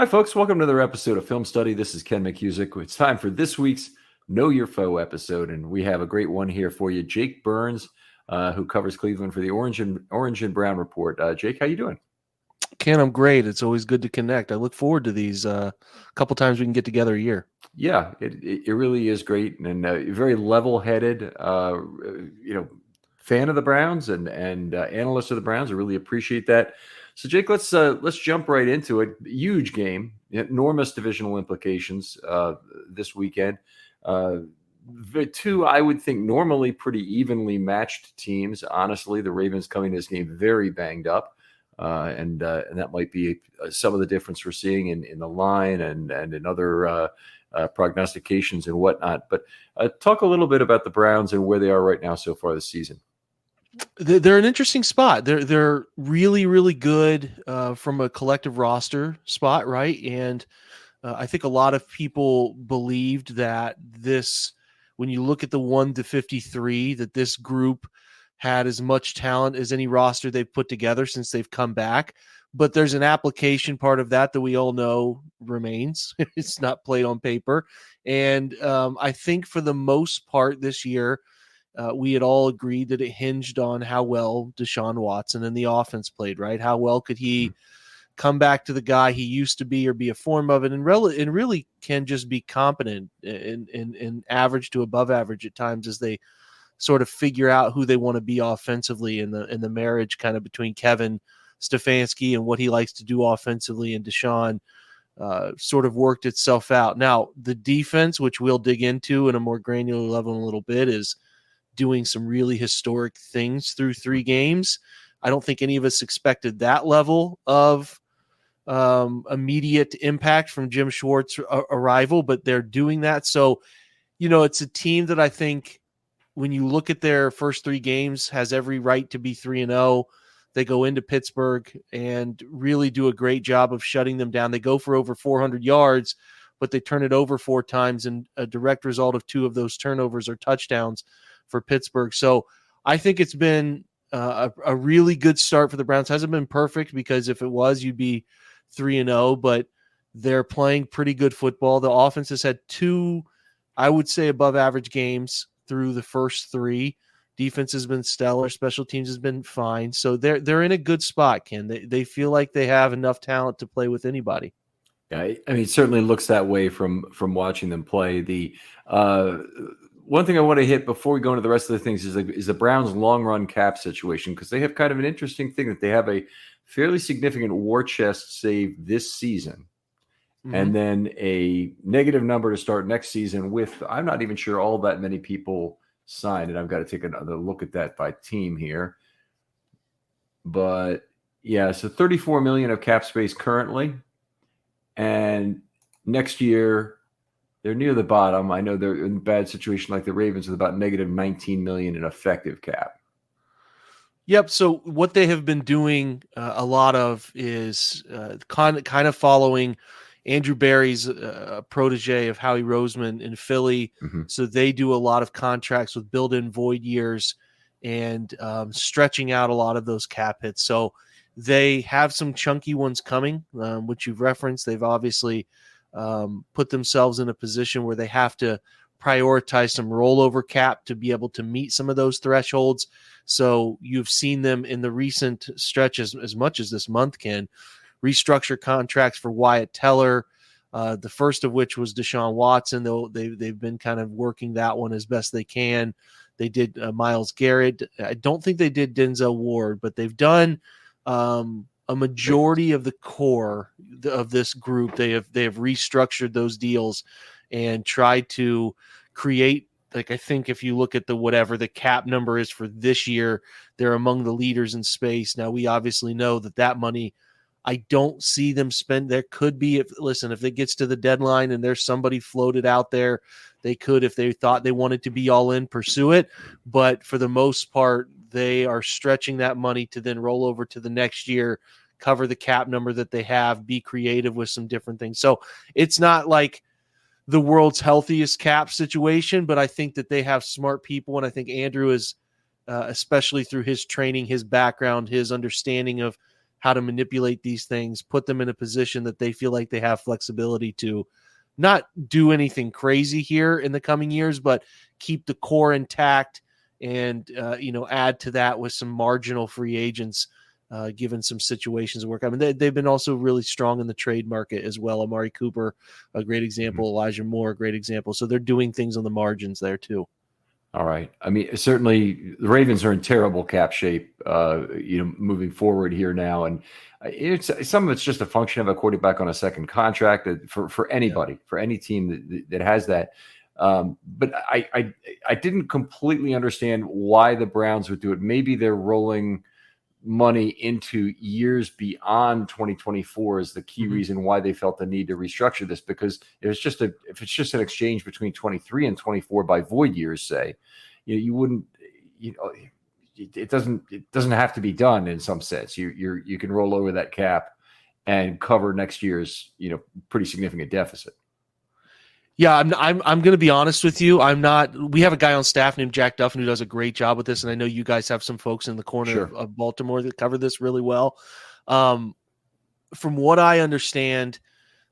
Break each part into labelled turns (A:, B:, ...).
A: Hi, folks. Welcome to another episode of Film Study. This is Ken McCusick. It's time for this week's Know Your Foe episode, and we have a great one here for you. Jake Burns, who covers Cleveland for the Orange and Brown Report. Jake, how you doing?
B: Ken, I'm great. It's always good to connect. I look forward to these couple times we can get together a year.
A: Yeah, it really is great, and very level-headed. Fan of the Browns and analyst of the Browns. I really appreciate that. So, Jake, let's jump right into it. Huge game, enormous divisional implications this weekend. The two, I would think, normally pretty evenly matched teams. Honestly, the Ravens coming to this game very banged up, and that might be some of the difference we're seeing in the line and in other prognostications and whatnot. But talk a little bit about the Browns and where they are right now so far this season.
B: They're an interesting spot. They're really, really good from a collective roster spot, right? And I think a lot of people believed that this, when you look at the 1-53, that this group had as much talent as any roster they've put together since they've come back. But there's an application part of that we all know remains. It's not played on paper. And I think for the most part this year, we had all agreed that it hinged on how well Deshaun Watson and the offense played, right? How well could he come back to the guy he used to be or be a form of it, and really can just be competent and average to above average at times as they sort of figure out who they want to be offensively in the marriage kind of between Kevin Stefanski and what he likes to do offensively, and Deshaun sort of worked itself out. Now, the defense, which we'll dig into in a more granular level in a little bit, is doing some really historic things through 3 games. I don't think any of us expected that level of immediate impact from Jim Schwartz's arrival, but they're doing that. So, it's a team that I think when you look at their first 3 games has every right to be 3-0. They go into Pittsburgh and really do a great job of shutting them down. They go for over 400 yards, but they turn it over 4 times, and a direct result of 2 of those turnovers are touchdowns for Pittsburgh. So I think it's been a really good start for the Browns. Hasn't been perfect, because if it was, you'd be 3-0, but they're playing pretty good football. The offense has had 2, I would say, above average games through the first 3. Defense has been stellar. Special teams has been fine. So they're in a good spot, Ken. They feel like they have enough talent to play with anybody.
A: Yeah, I mean, it certainly looks that way from watching them play. The one thing I want to hit before we go into the rest of the things is the Browns' long run cap situation, because they have kind of an interesting thing that they have a fairly significant war chest save this season, and then a negative number to start next season with, I'm not even sure all that many people signed, and I've got to take another look at that by team here. But yeah, so $34 million of cap space currently, and next year they're near the bottom. I know they're in a bad situation like the Ravens with about negative $19 million in effective cap.
B: Yep. So what they have been doing a lot of is kind of following Andrew Berry's protege of Howie Roseman in Philly. So they do a lot of contracts with built-in void years and stretching out a lot of those cap hits. So they have some chunky ones coming, which you've referenced. They've obviously put themselves in a position where they have to prioritize some rollover cap to be able to meet some of those thresholds. So you've seen them in the recent stretches, as much as this month, can restructure contracts for Wyatt Teller, the first of which was Deshaun Watson. They've been kind of working that one as best they can. They did Myles Garrett. I don't think they did Denzel Ward, but they've done a majority of the core of this group. They have restructured those deals and tried to create, like, I think if you look at whatever the cap number is for this year, they're among the leaders in space. Now, we obviously know that money, I don't see them spend. There could be, if it gets to the deadline and there's somebody floated out there, they could, if they thought they wanted to be all in, pursue it. But for the most part, they are stretching that money to then roll over to the next year, cover the cap number that they have, be creative with some different things. So it's not like the world's healthiest cap situation, but I think that they have smart people. And I think Andrew is, especially through his training, his background, his understanding of how to manipulate these things, put them in a position that they feel like they have flexibility to not do anything crazy here in the coming years, but keep the core intact and, add to that with some marginal free agents, given some situations of work. I mean, they've been also really strong in the trade market as well. Amari Cooper, a great example. Elijah Moore, a great example. So they're doing things on the margins there too.
A: All right. I mean, certainly the Ravens are in terrible cap shape, moving forward here now. And some of it's just a function of a quarterback on a second contract for anybody, for any team that has that. But I didn't completely understand why the Browns would do it. Maybe they're rolling money into years beyond 2024 is the key reason why they felt the need to restructure this, because if it's just an exchange between 23 and 24 by void years, say, you wouldn't, it doesn't have to be done in some sense. You can roll over that cap and cover next year's, pretty significant deficit.
B: Yeah, I'm going to be honest with you. I'm not. We have a guy on staff named Jack Duffin who does a great job with this, and I know you guys have some folks in the corner of Baltimore that cover this really well. From what I understand,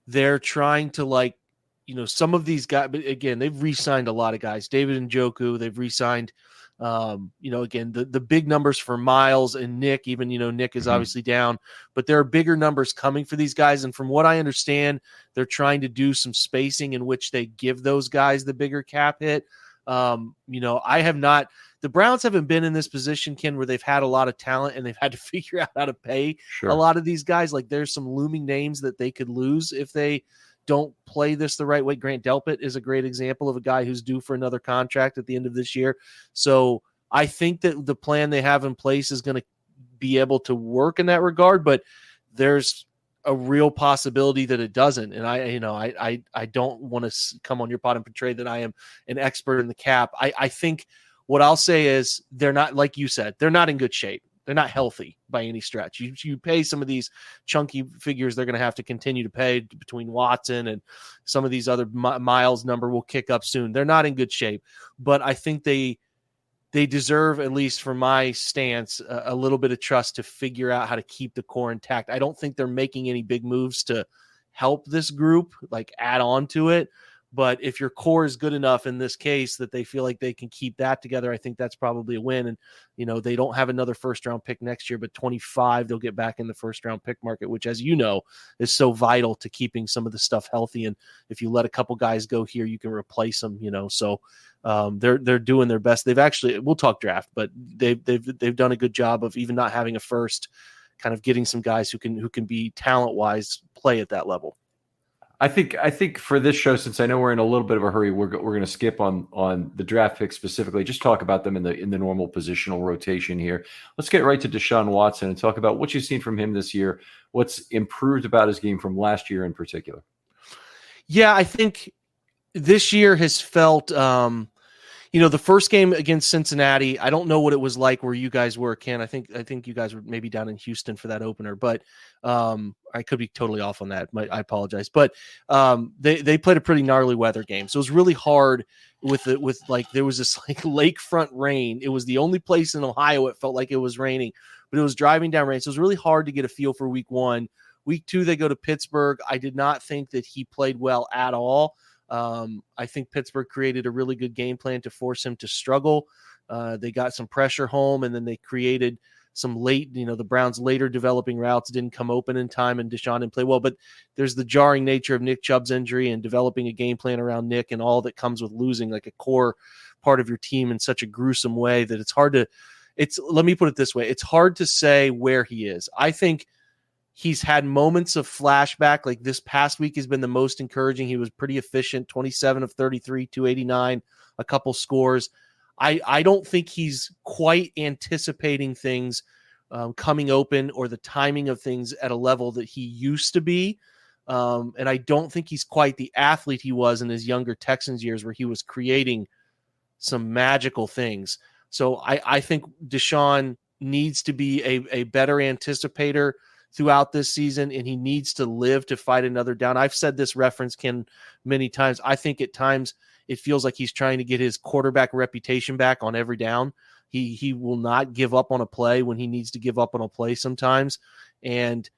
B: they're trying to some of these guys. But again, they've re-signed a lot of guys. David Njoku, they've re-signed. Again, the big numbers for Miles and Nick, even, Nick is obviously down, but there are bigger numbers coming for these guys. And from what I understand, they're trying to do some spacing in which they give those guys the bigger cap hit. The Browns haven't been in this position, Ken, where they've had a lot of talent and they've had to figure out how to pay a lot of these guys. Like, there's some looming names that they could lose if they don't play this the right way. Grant Delpit is a great example of a guy who's due for another contract at the end of this year. So I think that the plan they have in place is going to be able to work in that regard, but there's a real possibility that it doesn't. And I don't want to come on your pod and portray that I am an expert in the cap. I think what I'll say is they're not, like you said, they're not in good shape. They're not healthy by any stretch. You pay some of these chunky figures they're going to have to continue to pay between Watson and some of these other. Miles number will kick up soon. They're not in good shape, but I think they deserve, at least from my stance, a little bit of trust to figure out how to keep the core intact. I don't think they're making any big moves to help this group, like add on to it. But if your core is good enough in this case that they feel like they can keep that together, I think that's probably a win. And, they don't have another first-round pick next year, but 25, they'll get back in the first-round pick market, which, as you know, is so vital to keeping some of the stuff healthy. And if you let a couple guys go here, you can replace them, So they're doing their best. They've actually, we'll talk draft, but they've done a good job of even not having a first, kind of getting some guys who can be talent-wise play at that level.
A: I think for this show, since I know we're in a little bit of a hurry, we're going to skip on the draft picks specifically. Just talk about them in the normal positional rotation here. Let's get right to Deshaun Watson and talk about what you've seen from him this year. What's improved about his game from last year in particular? Yeah,
B: I think this year has felt. The first game against Cincinnati, I don't know what it was like where you guys were, Ken. I think you guys were maybe down in Houston for that opener, but I could be totally off on that. I apologize. But they played a pretty gnarly weather game. So it was really hard with there was this lakefront rain. It was the only place in Ohio it felt like it was raining, but it was driving down rain. So it was really hard to get a feel for week one. Week two, they go to Pittsburgh. I did not think that he played well at all. I think Pittsburgh created a really good game plan to force him to struggle. They got some pressure home, and then they created some late, the Browns later developing routes didn't come open in time, and Deshaun didn't play well. But there's the jarring nature of Nick Chubb's injury and developing a game plan around Nick and all that comes with losing like a core part of your team in such a gruesome way that let me put it this way. It's hard to say where he is. I think he's had moments of flashback. Like this past week has been the most encouraging. He was pretty efficient, 27 of 33, 289, a couple scores. I don't think he's quite anticipating things coming open or the timing of things at a level that he used to be. And I don't think he's quite the athlete he was in his younger Texans years where he was creating some magical things. So I think Deshaun needs to be a better anticipator throughout this season, and he needs to live to fight another down. I've said this reference, Ken, many times. I think at times it feels like he's trying to get his quarterback reputation back on every down. He will not give up on a play when he needs to give up on a play sometimes, and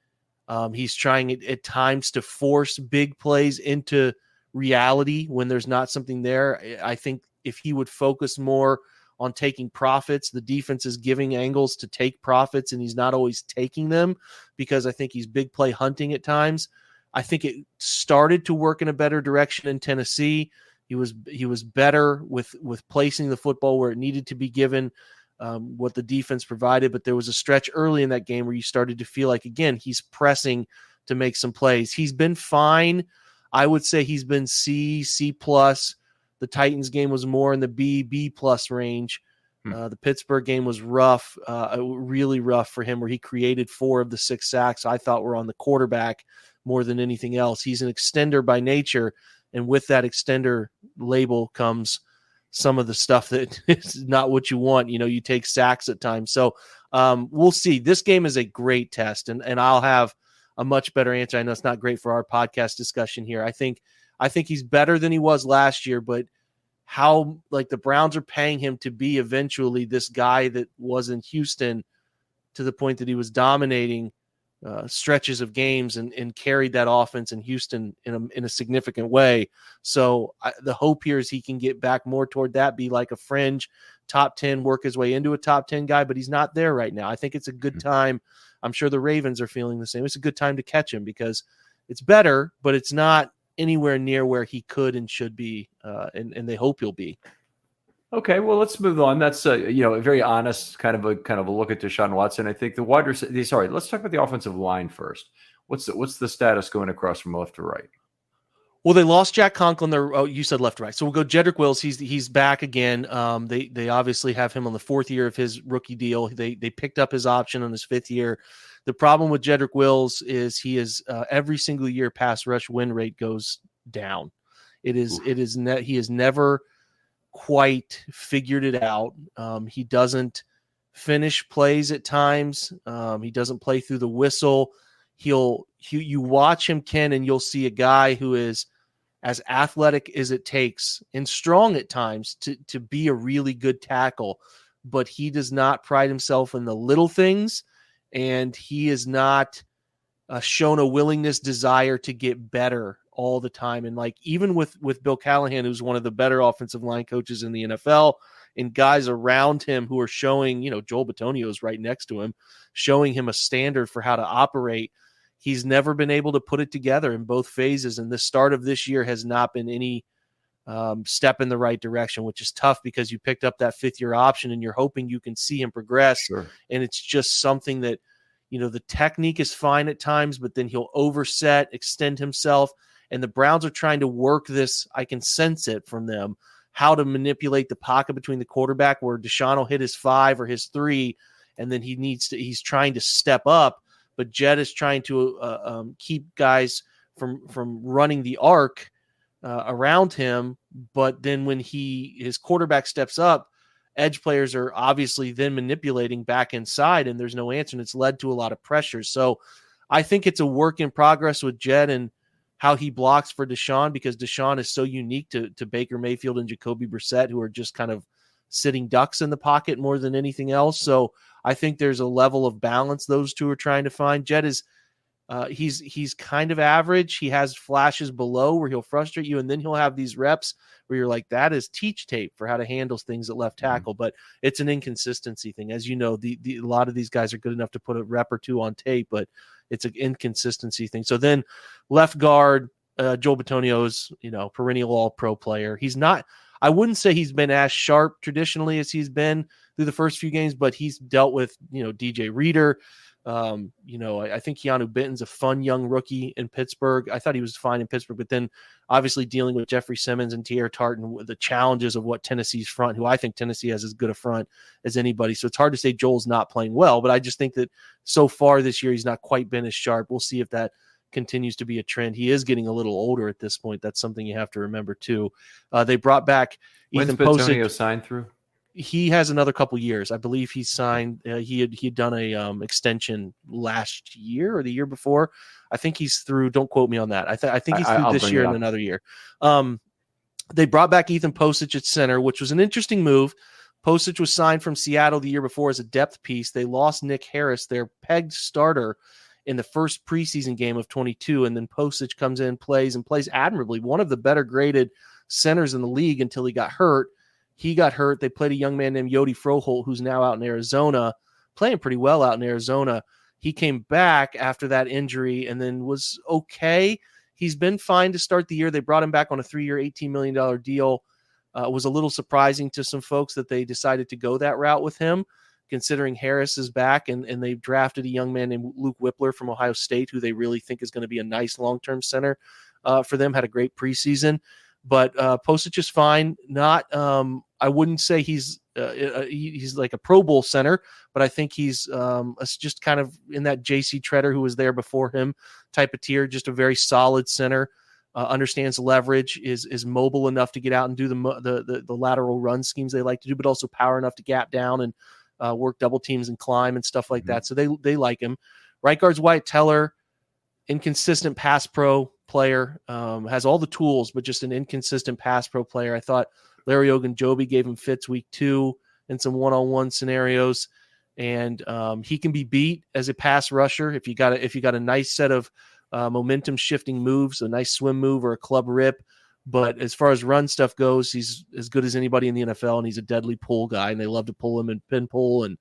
B: he's trying at times to force big plays into reality when there's not something there. I think if he would focus more on taking profits, the defense is giving angles to take profits, and he's not always taking them because I think he's big play hunting at times. I think it started to work in a better direction in Tennessee. He was better with placing the football where it needed to be given, what the defense provided. But there was a stretch early in that game where you started to feel like, again, he's pressing to make some plays. He's been fine. I would say he's been C plus. The Titans game was more in the B plus range. The Pittsburgh game was rough, really rough for him, where he created 4 of the 6 sacks I thought were on the quarterback more than anything else. He's an extender by nature, and with that extender label comes some of the stuff that is not what you want. You take sacks at times. So we'll see. This game is a great test, and I'll have a much better answer. I know it's not great for our podcast discussion here. I think he's better than he was last year, but how the Browns are paying him to be eventually this guy that was in Houston to the point that he was dominating stretches of games and carried that offense in Houston in a significant way. So the hope here is he can get back more toward that, be like a fringe top 10, work his way into a top 10 guy, but he's not there right now. I think it's a good time. I'm sure the Ravens are feeling the same. It's a good time to catch him because it's better, but it's not anywhere near where he could and should be, and they hope he'll be.
A: Okay, well, let's move on. That's a very honest kind of a look at Deshaun Watson. I think let's talk about the offensive line first. What's the status going across from left to right?
B: Well, they lost Jack Conklin. You said left to right, so we'll go Jedrick Wills. He's back again. They obviously have him on the 4th year of his rookie deal. They picked up his option on his 5th year. The problem with Jedrick Wills is he is every single year pass rush win rate goes down. He has never quite figured it out. He doesn't finish plays at times. He doesn't play through the whistle. You watch him, Ken, and you'll see a guy who is as athletic as it takes and strong at times to be a really good tackle, but he does not pride himself in the little things, and he is not shown a desire to get better all the time. And even with Bill Callahan, who's one of the better offensive line coaches in the NFL, and guys around him who are showing, Joel Bitonio is right next to him, showing him a standard for how to operate. He's never been able to put it together in both phases. And the start of this year has not been any step in the right direction, which is tough because you picked up that 5th year option and you're hoping you can see him progress.
A: Sure. And
B: it's just something that, the technique is fine at times, but then he'll overset, extend himself. And the Browns are trying to work this. I can sense it from them, how to manipulate the pocket between the quarterback where Deshaun will hit his 5 or his 3, and then he's trying to step up. But Jed is trying to keep guys from running the arc around him. But then when his quarterback steps up, edge players are obviously then manipulating back inside, and there's no answer, and it's led to a lot of pressure. So I think it's a work in progress with Jed and how he blocks for Deshaun, because Deshaun is so unique to Baker Mayfield and Jacoby Brissett, who are just kind of sitting ducks in the pocket more than anything else. So I think there's a level of balance those two are trying to find. Jed is he's kind of average. He has flashes below where he'll frustrate you, and then he'll have these reps where you're like, that is teach tape for how to handle things at left tackle. But it's an inconsistency thing. As you know, a lot of these guys are good enough to put a rep or two on tape, but it's an inconsistency thing. So then left guard, Joel Bitonio is, perennial all-pro player. He's not, I wouldn't say he's been as sharp traditionally as he's been through the first few games, but he's dealt with, DJ Reader. I think Keanu Benton's a fun young rookie in Pittsburgh. I thought he was fine in Pittsburgh, but then obviously dealing with Jeffrey Simmons and Tierra Tartan, the challenges of what Tennessee's front, who I think Tennessee has as good a front as anybody. So it's hard to say Joel's not playing well, but I just think that so far this year, he's not quite been as sharp. We'll see if that continues to be a trend. He is getting a little older at this point. That's something you have to remember too. They brought back Ethan
A: Bitonio signed through?
B: He has another couple years. I believe he signed. He had done a extension last year or the year before. I think he's through. Don't quote me on that. I think he's through this year and another year. They brought back Ethan Posich at center, which was an interesting move. Postage was signed from Seattle the year before as a depth piece. They lost Nick Harris, their pegged starter, in the first preseason game of 22, and then Postage comes in, plays admirably. One of the better graded centers in the league until he got hurt. He got hurt. They played a young man named Yodi Froholt, who's now out in Arizona, playing pretty well out in Arizona. He came back after that injury and then was okay. He's been fine to start the year. They brought him back on a 3-year, $18 million deal. It was a little surprising to some folks that they decided to go that route with him, considering Harris is back, and they drafted a young man named Luke Whippler from Ohio State, who they really think is going to be a nice long-term center for them. Had a great preseason, but Postage is fine. Not, I wouldn't say he's like a Pro Bowl center, but I think he's just kind of in that J.C. Treader, who was there before him, type of tier. Just a very solid center. Understands leverage, is mobile enough to get out and do the lateral run schemes they like to do, but also power enough to gap down and work double teams and climb and stuff like that. So they like him. Right guard's Wyatt Teller, inconsistent pass pro player, has all the tools, but just an inconsistent pass pro player. I thought Larry Ogunjobi gave him fits week 2 in some one-on-one scenarios, and he can be beat as a pass rusher if you got a nice set of momentum shifting moves, a nice swim move or a club rip. But as far as run stuff goes, he's as good as anybody in the NFL, and he's a deadly pull guy, and they love to pull him and pin pull and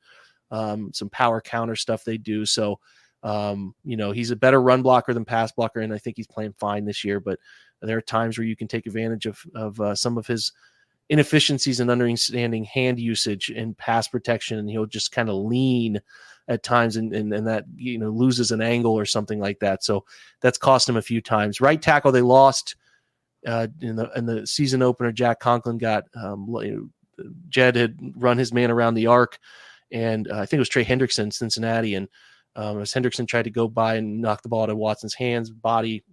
B: some power counter stuff they do. So, he's a better run blocker than pass blocker, and I think he's playing fine this year. But there are times where you can take advantage of some of his inefficiencies and understanding hand usage and pass protection, and he'll just kind of lean at times and that loses an angle or something like that. So that's cost him a few times. Right tackle, they lost in the season opener. Jack Conklin got Jed had run his man around the arc, and I think it was Trey Hendrickson, Cincinnati, and as Hendrickson tried to go by and knock the ball out of Watson's hands, body,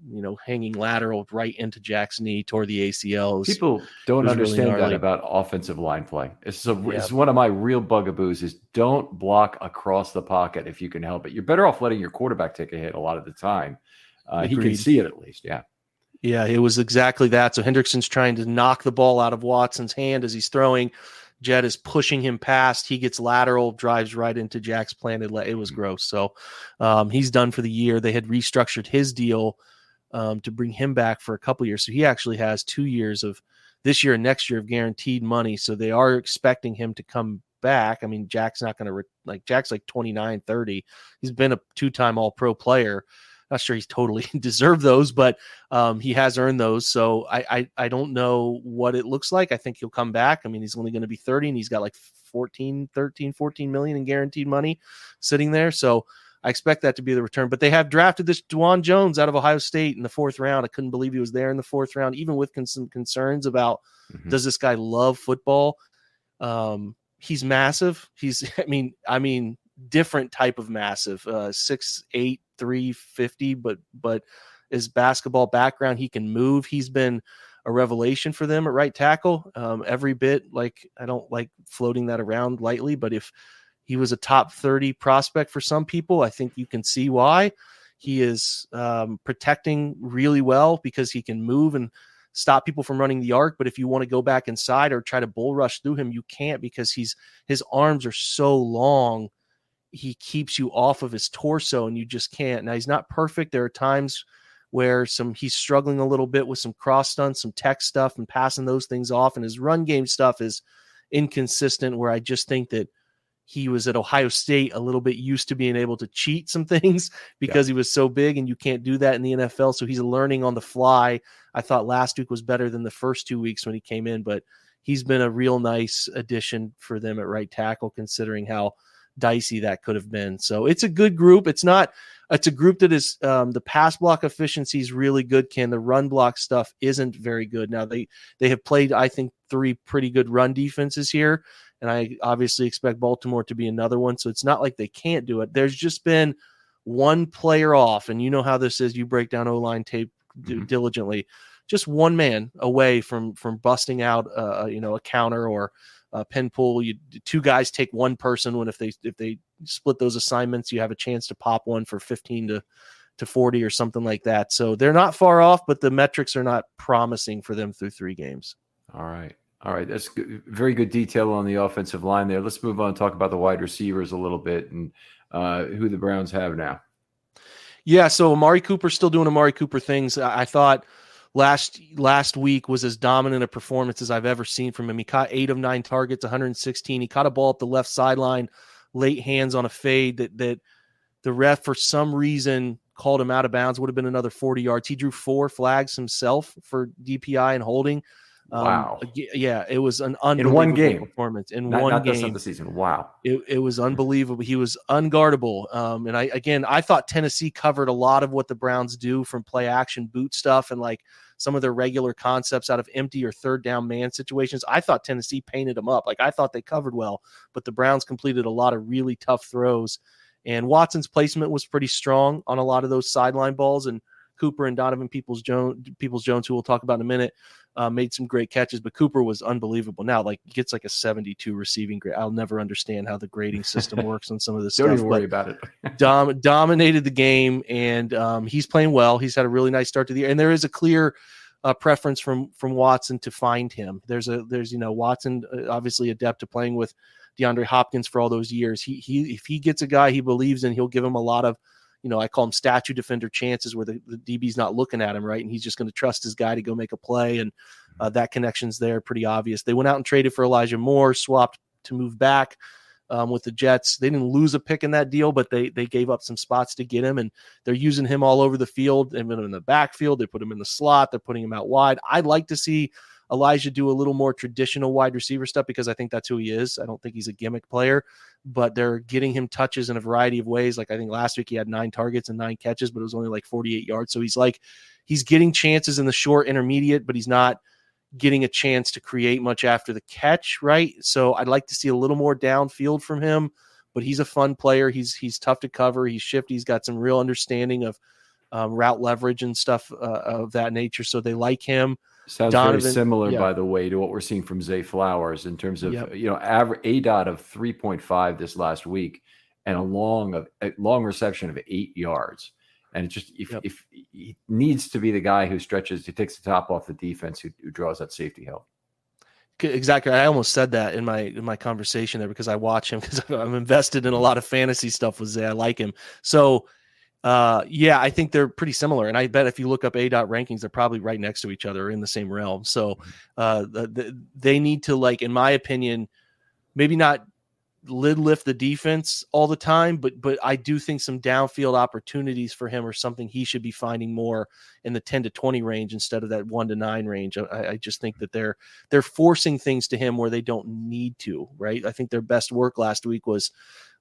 B: hanging lateral right into Jack's knee, tore the ACL.
A: People don't understand really that about offensive line play. It's one of my real bugaboos is don't block across the pocket if you can help it. You're better off letting your quarterback take a hit a lot of the time. He can see it at least. Yeah.
B: Yeah, it was exactly that. So Hendrickson's trying to knock the ball out of Watson's hand as he's throwing. Jed is pushing him past. He gets lateral, drives right into Jack's planted leg. It was gross. So he's done for the year. They had restructured his deal to bring him back for a couple years. So he actually has 2 years of this year and next year of guaranteed money. So they are expecting him to come back. I mean, Jack's not going to Jack's like 29, 30. He's been a 2-time All-Pro player. Not sure he's totally deserved those, but he has earned those. So I don't know what it looks like. I think he'll come back. I mean, he's only going to be 30, and he's got like 14 million in guaranteed money sitting there. So I expect that to be the return. But they have drafted this Dwan Jones out of Ohio State in the 4th round. I couldn't believe he was there in the 4th round, even with some concerns about does this guy love football? He's massive. He's, I mean, different type of massive, 6'8", 350, but his basketball background, he can move. He's been a revelation for them at right tackle. Every bit, like, I don't like floating that around lightly, but if he was a top 30 prospect for some people, I think you can see why. He is protecting really well because he can move and stop people from running the arc. But if you want to go back inside or try to bull rush through him, you can't, because his arms are so long. He keeps you off of his torso, and you just can't. Now, he's not perfect. There are times where he's struggling a little bit with some cross stunts, some tech stuff, and passing those things off. And his run game stuff is inconsistent, where I just think that he was at Ohio State a little bit used to being able to cheat some things because he was so big, and you can't do that in the NFL. So he's learning on the fly. I thought last week was better than the first 2 weeks when he came in, but he's been a real nice addition for them at right tackle, considering how dicey that could have been. So it's a good group. It's a group that is the pass block efficiency is really good. The run block stuff isn't very good. Now they have played, I think, 3 pretty good run defenses here, and I obviously expect Baltimore to be another one. So it's not like they can't do it. There's just been one player off, and you know how this is. You break down O-line tape diligently. Just one man away from busting out a counter or pin pull. 2 guys take one person when if they split those assignments, you have a chance to pop one for 15 to 40 or something like that. So they're not far off, but the metrics are not promising for them through 3 games.
A: All right. All right, that's good. Very good detail on the offensive line there. Let's move on and talk about the wide receivers a little bit and who the Browns have now.
B: Yeah, so Amari Cooper's still doing Amari Cooper things. I thought last week was as dominant a performance as I've ever seen from him. He caught 8 of 9 targets, 116. He caught a ball up the left sideline, late hands on a fade that the ref for some reason called him out of bounds. Would have been another 40 yards. He drew 4 flags himself for DPI and holding.
A: Wow.
B: Yeah, it was an
A: In one
B: unbelievable
A: game.
B: performance in
A: Not,
B: one
A: not that's not
B: game.
A: the season. Wow.
B: It was unbelievable. He was unguardable. And I thought Tennessee covered a lot of what the Browns do from play action boot stuff and like some of their regular concepts out of empty or third down man situations. I thought Tennessee painted them up. Like I thought they covered well, but the Browns completed a lot of really tough throws. And Watson's placement was pretty strong on a lot of those sideline balls. And Cooper and Donovan Peoples-Jones, who we'll talk about in a minute, made some great catches, but Cooper was unbelievable. Now, like, gets like a 72 receiving grade. I'll never understand how the grading system works on some of this stuff.
A: Don't even worry about it.
B: Dominated the game, and he's playing well. He's had a really nice start to the year, and there is a clear preference from Watson to find him. There's Watson obviously adept to playing with DeAndre Hopkins for all those years. He if he gets a guy he believes in, he'll give him a lot of, I call them statue defender chances where the DB's not looking at him, right? And he's just going to trust his guy to go make a play. And that connection's there, pretty obvious. They went out and traded for Elijah Moore, swapped to move back with the Jets. They didn't lose a pick in that deal, but they gave up some spots to get him. And they're using him all over the field. They put him in the backfield. They put him in the slot. They're putting him out wide. I'd like to see Elijah do a little more traditional wide receiver stuff because I think that's who he is. I don't think he's a gimmick player, but they're getting him touches in a variety of ways. Like I think last week he had 9 targets and 9 catches, but it was only like 48 yards. So he's getting chances in the short intermediate, but he's not getting a chance to create much after the catch, right? So I'd like to see a little more downfield from him, but he's a fun player. He's tough to cover. He's shifty. He's got some real understanding of route leverage and stuff of that nature. So they like him.
A: Sounds very similar, by the way, to what we're seeing from Zay Flowers in terms of, average ADOT of 3.5 this last week and a long reception of 8 yards. And it just, if he needs to be the guy who takes the top off the defense, who draws that safety help.
B: Exactly. I almost said that in my conversation there because I watch him because I'm invested in a lot of fantasy stuff with Zay. I like him. So, I think they're pretty similar. And I bet if you look up ADOT rankings, they're probably right next to each other in the same realm. So they need to, like, in my opinion, maybe not lift the defense all the time, but I do think some downfield opportunities for him are something he should be finding more in the 10 to 20 range instead of that 1 to 9 range. I just think that they're forcing things to him where they don't need to, right? I think their best work last week was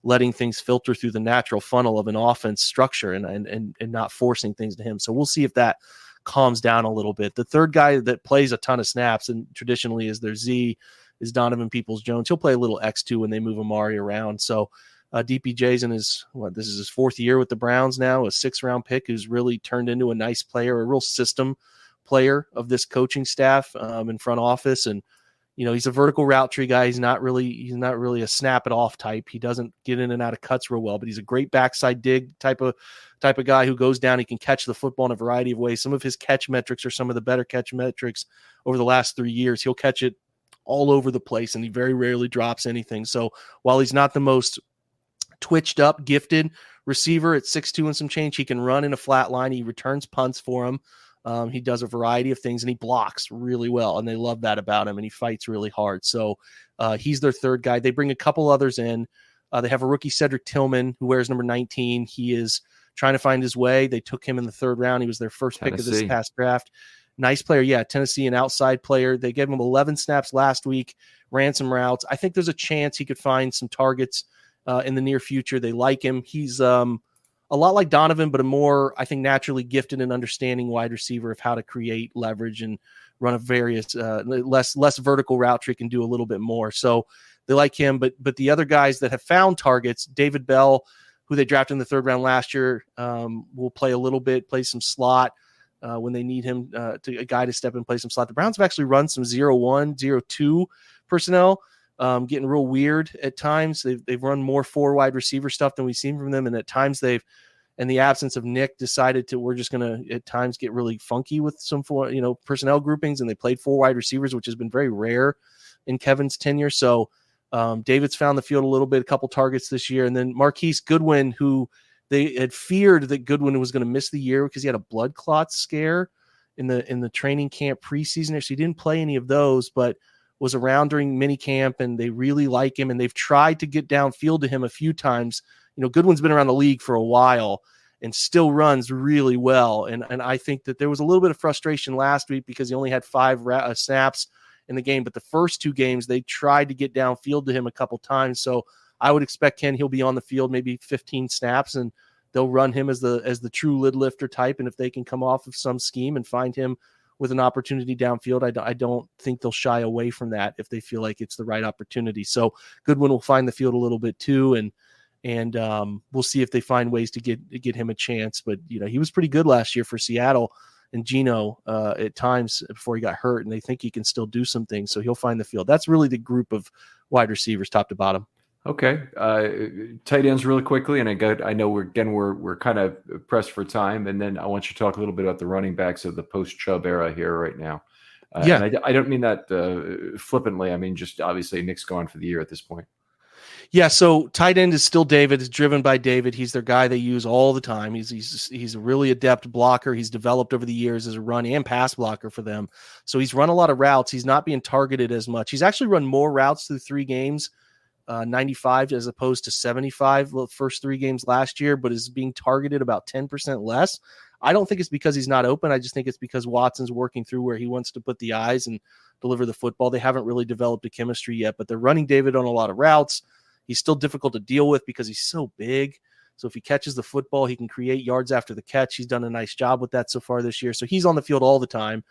B: letting things filter through the natural funnel of an offense structure and not forcing things to him. So we'll see if that calms down a little bit. The third guy that plays a ton of snaps and traditionally is their Z is Donovan Peoples-Jones. He'll play a little X2 when they move Amari around. So DPJ's in this is his 4th year with the Browns now, a 6th-round pick who's really turned into a nice player, a real system player of this coaching staff in front office. And he's a vertical route tree guy. He's not really a snap it off type. He doesn't get in and out of cuts real well, but he's a great backside dig type of guy who goes down. He can catch the football in a variety of ways. Some of his catch metrics are some of the better catch metrics over the last 3 years. He'll catch it all over the place, and he very rarely drops anything. So while he's not the most twitched up, gifted receiver at 6'2" and some change, he can run in a flat line. He returns punts for him. He does a variety of things, and he blocks really well, and they love that about him, and he fights really hard. So he's their third guy. They bring a couple others in. They have a rookie, Cedric Tillman, who wears number 19. He is trying to find his way. They took him in the 3rd round. He was their first pick of this past draft. Nice player. Yeah, Tennessee, an outside player. They gave him 11 snaps last week, ran some routes. I think there's a chance he could find some targets in the near future. They like him. He's a lot like Donovan, but a more, I think, naturally gifted and understanding wide receiver of how to create leverage and run a various less vertical route trick and do a little bit more. So they like him. But the other guys that have found targets, David Bell, who they drafted in the 3rd round last year, will play a little bit, play some slot. When they need him a guy to step in and play some slot. The Browns have actually run some 0-1, 0-2 personnel, getting real weird at times. They've run more 4 wide receiver stuff than we've seen from them, and at times they've and the absence of Nick decided we're just going to at times get really funky with some personnel groupings, and they played 4 wide receivers, which has been very rare in Kevin's tenure. So David's found the field a little bit, a couple targets this year. And then Marquise Goodwin, who they had feared that Goodwin was going to miss the year because he had a blood clot scare in the training camp preseason. So he didn't play any of those, but was around during mini camp, and they really like him, and they've tried to get downfield to him a few times. Goodwin's been around the league for a while and still runs really well. And I think that there was a little bit of frustration last week because he only had 5 snaps in the game, but the first 2 games they tried to get downfield to him a couple times. So I would expect he'll be on the field maybe 15 snaps, and they'll run him as the true lid lifter type. And if they can come off of some scheme and find him with an opportunity downfield, I don't think they'll shy away from that if they feel like it's the right opportunity. So Goodwin will find the field a little bit too, and we'll see if they find ways to get him a chance. But he was pretty good last year for Seattle and Geno at times before he got hurt, and they think he can still do some things. So he'll find the field. That's really the group of wide receivers, top to bottom.
A: Okay, tight ends really quickly, and I know we're kind of pressed for time, and then I want you to talk a little bit about the running backs of the post Chubb era here right now.
B: Yeah,
A: and I don't mean that flippantly. I mean just obviously Nick's gone for the year at this point.
B: Yeah, so tight end is still David. It's driven by David. He's their guy they use all the time. He's a really adept blocker. He's developed over the years as a run and pass blocker for them. So he's run a lot of routes. He's not being targeted as much. He's actually run more routes through 3 games, 95 as opposed to 75 the first 3 games last year, but is being targeted about 10% less. I don't think it's because he's not open. I just think it's because Watson's working through where he wants to put the eyes and deliver the football. They haven't really developed a chemistry yet, but they're running David on a lot of routes. He's still difficult to deal with because he's so big. So if he catches the football, he can create yards after the catch. He's done a nice job with that so far this year. So he's on the field all the time.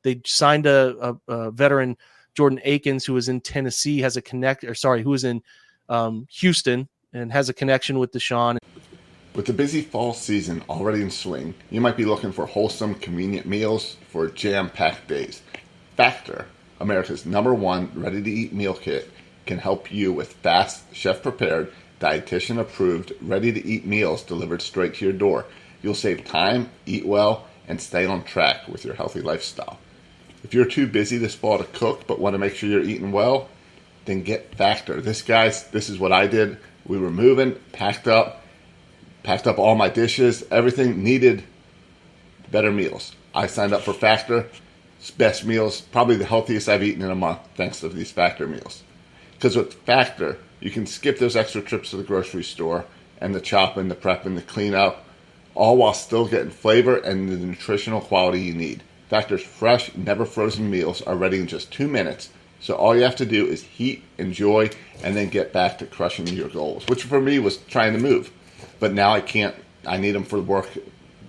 B: They signed a veteran, Jordan Akins, who was in Tennessee, who was in Houston and has a connection with Deshaun.
C: With the busy fall season already in swing, you might be looking for wholesome, convenient meals for jam-packed days. Factor, America's #1 ready-to-eat meal kit, can help you with fast, chef-prepared, dietitian-approved, ready-to-eat meals delivered straight to your door. You'll save time, eat well, and stay on track with your healthy lifestyle. If you're too busy this fall to cook but want to make sure you're eating well, then get Factor. This is what I did. We were moving, packed up all my dishes, everything needed better meals. I signed up for Factor. It's best meals, probably the healthiest I've eaten in a month thanks to these Factor meals. Because with Factor, you can skip those extra trips to the grocery store and the chopping, the prepping, the cleanup, all while still getting flavor and the nutritional quality you need. Factor's fresh, never frozen meals are ready in just 2 minutes, so all you have to do is heat, enjoy, and then get back to crushing your goals, which for me was trying to move. But now I can't. I need them for work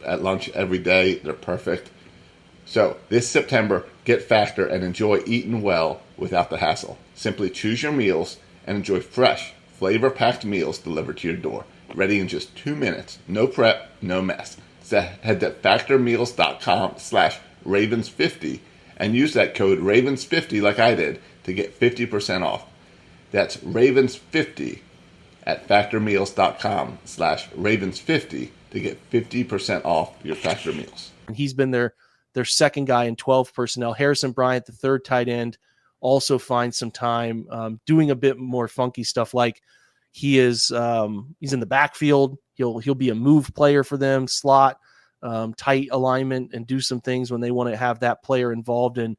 C: at lunch every day. They're perfect. So this September, get Factor and enjoy eating well without the hassle. Simply choose your meals and enjoy fresh, flavor-packed meals delivered to your door. Ready in just 2 minutes. No prep, no mess. So head to factormeals.com/Ravens50 and use that code Ravens50 like I did to get 50% off. That's Ravens50 at factormeals.com/Ravens50 to get 50% off your Factor meals.
B: He's been their second guy in 12 personnel. Harrison Bryant, the third tight end, also finds some time doing a bit more funky stuff. Like he's in the backfield. He'll be a move player for them, slot, tight alignment, and do some things when they want to have that player involved in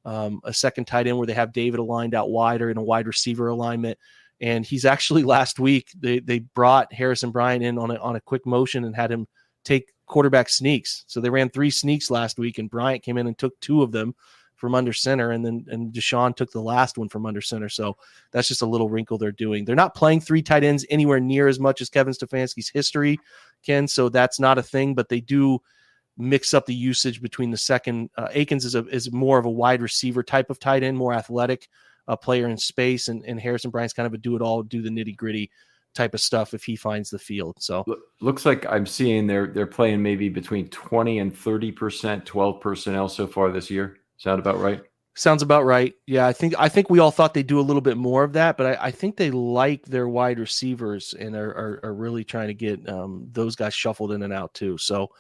B: a second tight end where they have David aligned out wider in a wide receiver alignment. And he's actually last week they brought Harrison Bryant in on a quick motion and had him take quarterback sneaks. So they ran 3 sneaks last week, and Bryant came in and took 2 of them from under center, and Deshaun took the last one from under center. So that's just a little wrinkle they're doing. They're not playing 3 tight ends anywhere near as much as Kevin Stefanski's history can, so that's not a thing, but they do mix up the usage between the second. Akins is more of a wide receiver type of tight end, more athletic player in space, and Harrison Bryant's kind of a do-it-all, do the nitty-gritty type of stuff if he finds the field. So
A: looks like I'm seeing they're playing maybe between 20 and 30% 12 personnel so far this year. Sound about right?
B: Sounds about right. Yeah, I think we all thought they'd do a little bit more of that, but I think they like their wide receivers and are really trying to get those guys shuffled in and out too. So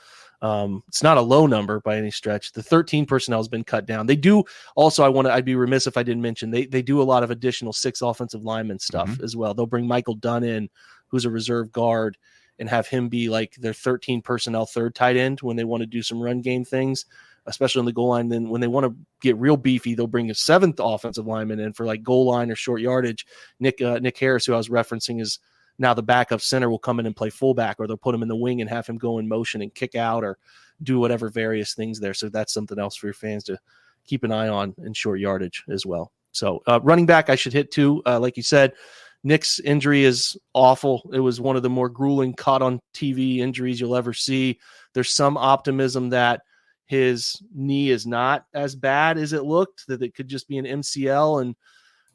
B: it's not a low number by any stretch. The 13 personnel has been cut down. They do also. I'd be remiss if I didn't mention they do a lot of additional 6 offensive lineman stuff as well. They'll bring Michael Dunn in, who's a reserve guard, and have him be like their 13 personnel third tight end when they want to do some run game things, especially on the goal line. Then when they want to get real beefy, they'll bring a 7th offensive lineman in for like goal line or short yardage. Nick Harris, who I was referencing, is now the backup center, will come in and play fullback, or they'll put him in the wing and have him go in motion and kick out or do whatever various things there. So that's something else for your fans to keep an eye on in short yardage as well. So running back, I should hit too. Like you said, Nick's injury is awful. It was one of the more grueling caught on TV injuries you'll ever see. There's some optimism that his knee is not as bad as it looked, that it could just be an MCL. And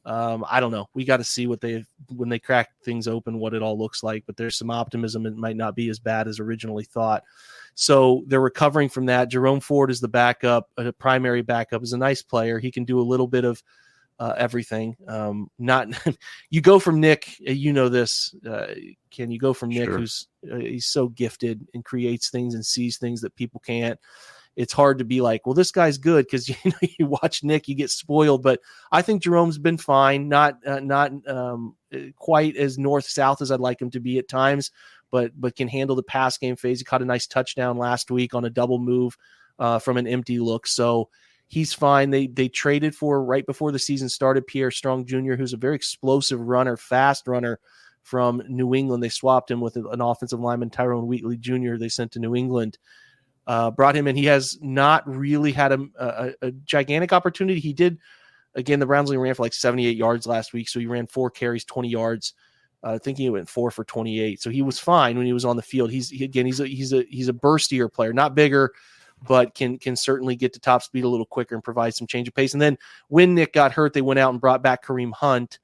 B: I don't know. We got to see when they crack things open, what it all looks like. But there's some optimism. It might not be as bad as originally thought. So they're recovering from that. Jerome Ford is the backup, a primary backup. Is a nice player. He can do a little bit of everything. Not you go from Nick. You know this. Can you go from Nick,
A: Sure.
B: who's he's so gifted and creates things and sees things that people can't. It's hard to be like, well, this guy's good, because you watch Nick, you get spoiled. But I think Jerome's been fine, not quite as north-south as I'd like him to be at times, but can handle the pass game phase. He caught a nice touchdown last week on a double move from an empty look, so he's fine. They traded for, right before the season started, Pierre Strong Jr., who's a very explosive runner, fast runner from New England. They swapped him with an offensive lineman, Tyrone Wheatley Jr., they sent to New England. Brought him in. He has not really had a gigantic opportunity. He did, again, the Browns only ran for like 78 yards last week, so he ran 4 carries, 20 yards. I think he went 4 for 28. So he was fine when he was on the field. He's a burstier player, not bigger, but can certainly get to top speed a little quicker and provide some change of pace. And then when Nick got hurt, they went out and brought back Kareem Hunt,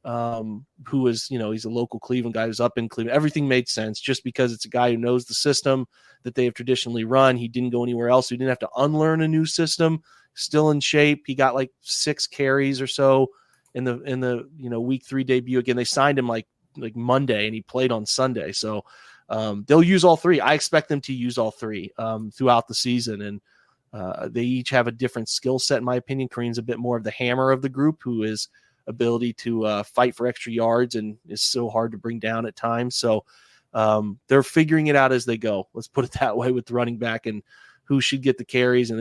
B: who is, he's a local Cleveland guy who's up in Cleveland. Everything made sense just because it's a guy who knows the system that they have traditionally run. He didn't go anywhere else. So he didn't have to unlearn a new system. Still in shape. He got like 6 carries or so in the week 3 debut. Again, they signed him like Monday, and he played on Sunday. So they'll use all 3. I expect them to use all 3 throughout the season. And they each have a different skill set, in my opinion. Kareem's a bit more of the hammer of the group, who is ability to fight for extra yards and is so hard to bring down at times. So they're figuring it out as they go. Let's put it that way with the running back and who should get the carries. And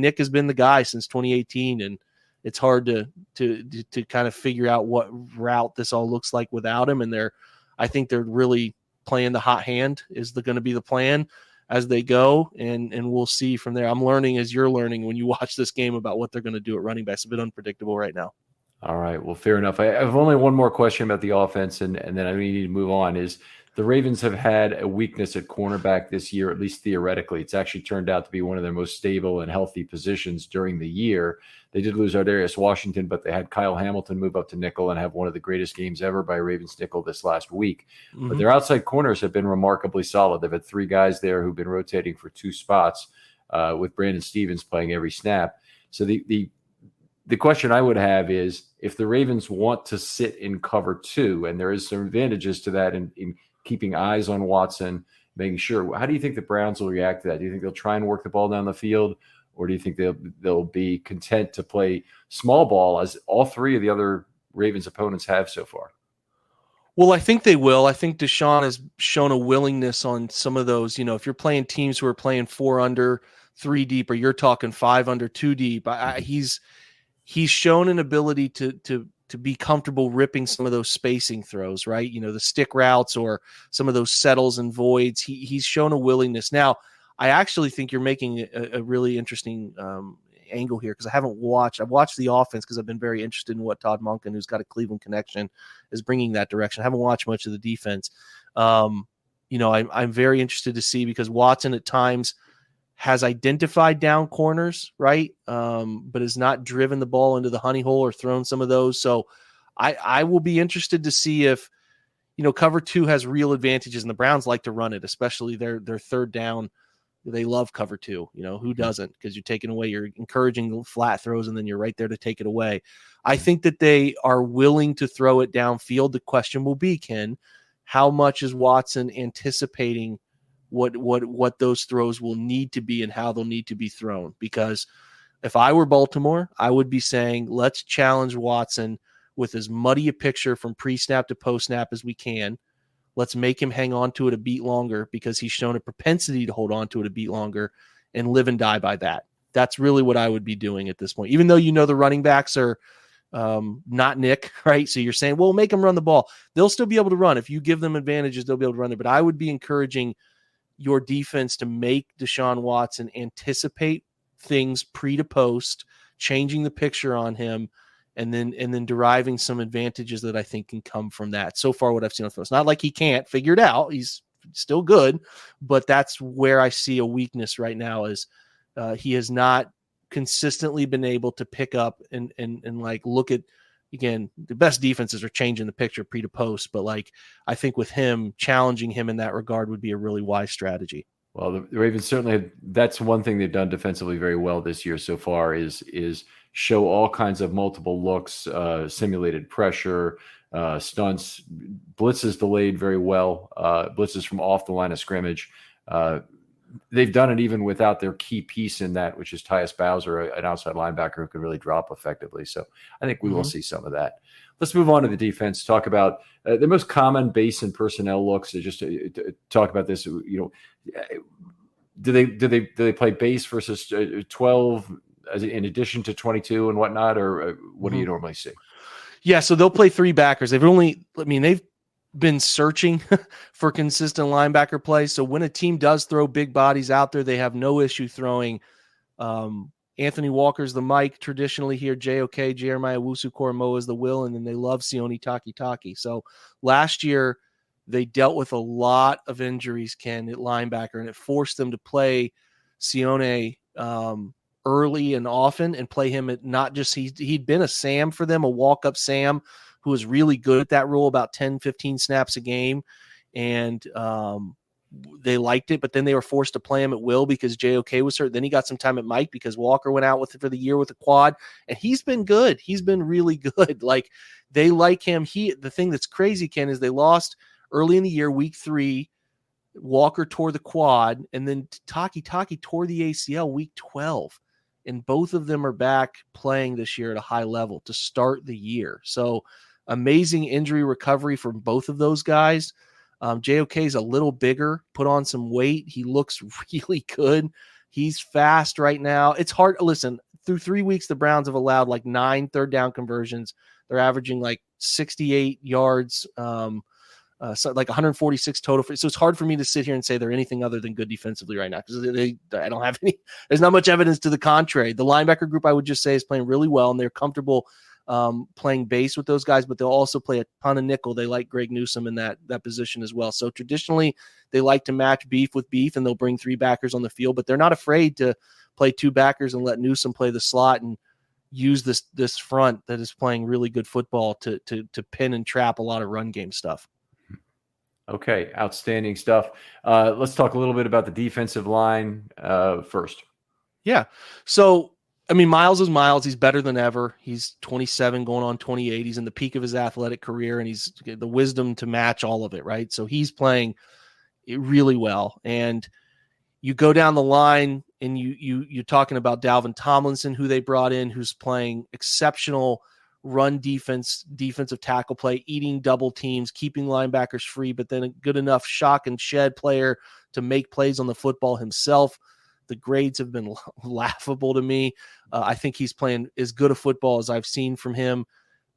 B: Nick has been the guy since 2018, and it's hard to kind of figure out what route this all looks like without him. And I think they're really playing the hot hand is going to be the plan as they go. And we'll see from there. I'm learning as you're learning when you watch this game about what they're going to do at running back. It's a bit unpredictable right now.
A: All right. Well, fair enough. I have only one more question about the offense, and then I need to move on. Is the Ravens have had a weakness at cornerback this year, at least theoretically. It's actually turned out to be one of their most stable and healthy positions during the year. They did lose Ardarius Washington, but they had Kyle Hamilton move up to nickel and have one of the greatest games ever by Ravens nickel this last week. Mm-hmm. But their outside corners have been remarkably solid. They've had 3 guys there who've been rotating for 2 spots, with Brandon Stevens playing every snap. So the question I would have is, if the Ravens want to sit in cover 2, and there is some advantages to that in keeping eyes on Watson, making sure, how do you think the Browns will react to that? Do you think they'll try and work the ball down the field, or do you think they'll be content to play small ball, as all 3 of the other Ravens opponents have so far?
B: Well, I think they will. I think Deshaun has shown a willingness on some of those. If you're playing teams who are playing 4 under, 3 deep, or you're talking 5 under, 2 deep, he's shown an ability to be comfortable ripping some of those spacing throws, right? The stick routes or some of those settles and voids. He's shown a willingness. Now, I actually think you're making a really interesting angle here, because I've watched the offense because I've been very interested in what Todd Monken, who's got a Cleveland connection, is bringing that direction. I haven't watched much of the defense. I'm very interested to see, because Watson at times has identified down corners, right? But has not driven the ball into the honey hole or thrown some of those. So I will be interested to see if, cover 2 has real advantages, and the Browns like to run it, especially their third down. They love cover 2. Who doesn't? Because you're taking away, you're encouraging flat throws, and then you're right there to take it away. I think that they are willing to throw it downfield. The question will be, Ken, how much is Watson anticipating what those throws will need to be and how they'll need to be thrown? Because if I were Baltimore, I would be saying, let's challenge Watson with as muddy a picture from pre-snap to post-snap as we can. Let's make him hang on to it a beat longer because he's shown a propensity to hold on to it a beat longer, and live and die by that. That's really what I would be doing at this point. Even though the running backs are not Nick, right? So you're saying, well, make them run the ball. They'll still be able to run. If you give them advantages, they'll be able to run there. But I would be encouraging your defense to make Deshaun Watson anticipate things pre to post, changing the picture on him, and then deriving some advantages that I think can come from that. So far, what I've seen on film, it's not like he can't figure it out. He's still good, but that's where I see a weakness right now is he has not consistently been able to pick up and like look at, again, the best defenses are changing the picture pre to post, but like I think with him, challenging him in that regard would be a really wise strategy.
A: Well, the Ravens certainly, that's one thing they've done defensively very well this year so far is show all kinds of multiple looks, simulated pressure, stunts, blitzes delayed very well, blitzes from off the line of scrimmage. They've done it even without their key piece in that, which is Tyus Bowser, an outside linebacker who can really drop effectively. So I think we will see some of that. Let's move on to the defense. Talk about the most common base and personnel looks. Just to talk about this, do they play base versus 12 in addition to 22 and whatnot, or what do you normally see?
B: Yeah, so they'll play 3 backers. They've been searching for consistent linebacker play. So when a team does throw big bodies out there, they have no issue throwing. Anthony Walker's the Mike traditionally here, JOK, Jeremiah Owusu-Koramoah is the Will, and then they love Sione Takitaki. So last year they dealt with a lot of injuries, Ken, at linebacker, and it forced them to play Sione early and often and play him at not just, he'd been a Sam for them, a walk-up Sam who was really good at that role, about 10, 15 snaps a game. And they liked it, but then they were forced to play him at will because JOK was hurt. Then he got some time at Mike because Walker went out for the year with a quad, and he's been good. He's been really good. Like, they like him. The thing that's crazy, Ken, is they lost early in the year, week 3. Walker tore the quad, and then Taki tore the ACL week 12. And both of them are back playing this year at a high level to start the year. So amazing injury recovery from both of those guys. JOK is a little bigger, put on some weight. He looks really good. He's fast right now. It's hard. Listen, through 3 weeks, the Browns have allowed like 9 third down conversions. They're averaging like 68 yards, so like 146 total. So it's hard for me to sit here and say they're anything other than good defensively right now because I don't have any. There's not much evidence to the contrary. The linebacker group, I would just say, is playing really well, and they're comfortable playing base with those guys, but they'll also play a ton of nickel. They like Greg Newsome in that position as well. So traditionally they like to match beef with beef, and they'll bring 3 backers on the field, but they're not afraid to play 2 backers and let Newsome play the slot and use this front that is playing really good football to pin and trap a lot of run game stuff.
A: Okay. Outstanding stuff. Let's talk a little bit about the defensive line first.
B: Yeah. So, Miles is Miles. He's better than ever. He's 27 going on 28. He's in the peak of his athletic career, and he's the wisdom to match all of it, right? So he's playing really well. And you go down the line and you're talking about Dalvin Tomlinson, who they brought in, who's playing exceptional run defensive tackle play, eating double teams, keeping linebackers free, but then a good enough shock and shed player to make plays on the football himself. The grades have been laughable to me. I think he's playing as good a football as I've seen from him.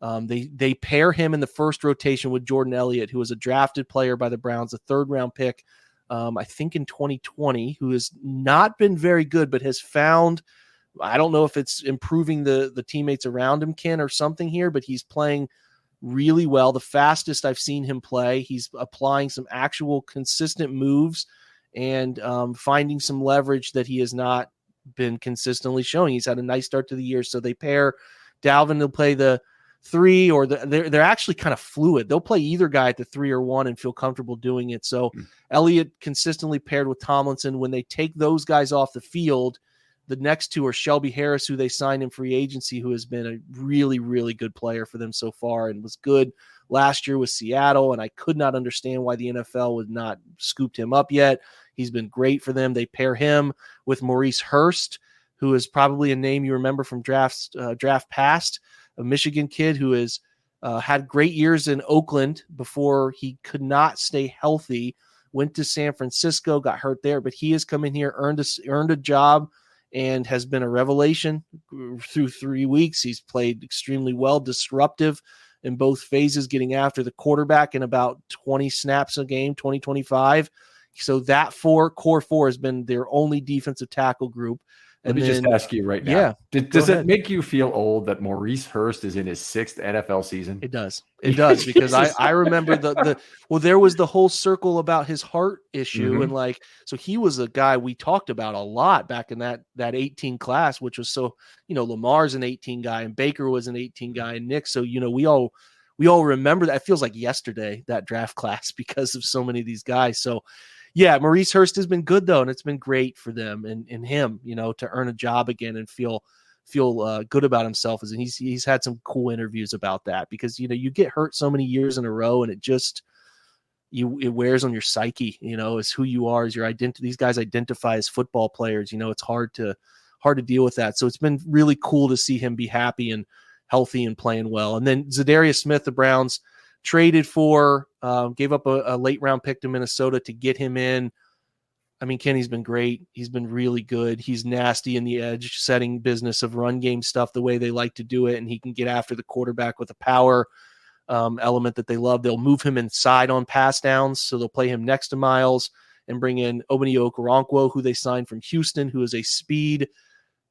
B: They pair him in the first rotation with Jordan Elliott, who was a drafted player by the Browns, a 3rd round pick, I think in 2020, who has not been very good, but has found, I don't know if it's improving the teammates around him, Ken, or something here, but he's playing really well. The fastest I've seen him play. He's applying some actual consistent moves and finding some leverage that he has not been consistently showing. He's had a nice start to the year. So they pair Dalvin to play the 3, or they're actually kind of fluid. They'll play either guy at the 3 or 1 and feel comfortable doing it. So Elliott consistently paired with Tomlinson. When they take those guys off the field, the next two are Shelby Harris, who they signed in free agency, who has been a really, really good player for them so far and was good last year with Seattle. And I could not understand why the NFL would not scooped him up yet. He's been great for them. They pair him with Maurice Hurst, who is probably a name you remember from draft past, a Michigan kid who has had great years in Oakland before he could not stay healthy, went to San Francisco, got hurt there, but he has come in here, earned a job, and has been a revelation through 3 weeks. He's played extremely well, disruptive in both phases, getting after the quarterback in about 20 snaps a game, 25. So that core four has been their only defensive tackle group.
A: Let me just ask you right now.
B: Yeah,
A: Does it make you feel old that Maurice Hurst is in his 6th NFL season?
B: It does. It does, because I remember there was the whole circle about his heart issue. And so he was a guy we talked about a lot back in that 18 class, which was Lamar's an 18 guy and Baker was an 18 guy and Nick. So, we all remember that. It feels like yesterday, that draft class, because of so many of these guys. So, yeah, Maurice Hurst has been good, though, and it's been great for them and him, to earn a job again and feel good about himself. And he's had some cool interviews about that, because, you get hurt so many years in a row and it wears on your psyche, as who you are, as your identity. These guys identify as football players, it's hard to deal with that. So it's been really cool to see him be happy and healthy and playing well. And then Zadarius Smith, the Browns traded for, gave up a late round pick to Minnesota to get him in. I mean, Kenny's been great. He's been really good. He's nasty in the edge setting business of run game stuff, the way they like to do it. And he can get after the quarterback with a power element that they love. They'll move him inside on pass downs. So they'll play him next to Miles and bring in Obinna Okoronkwo, who they signed from Houston, who is a speed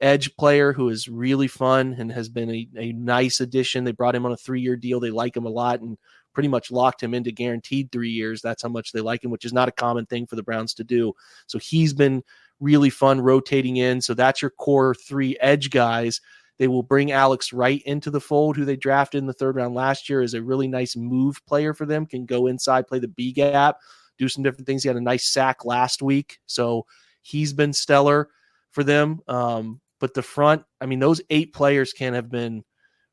B: edge player who is really fun and has been a nice addition. They brought him on a 3-year deal. They like him a lot and pretty much locked him into guaranteed 3 years. That's how much they like him, which is not a common thing for the Browns to do. So he's been really fun rotating in. So that's your core 3 edge guys. They will bring Alex Wright into the fold, who they drafted in the 3rd round last year, is a really nice move player for them, can go inside, play the B gap, do some different things. He had a nice sack last week. So he's been stellar for them. But the front, I mean, those 8 players can have been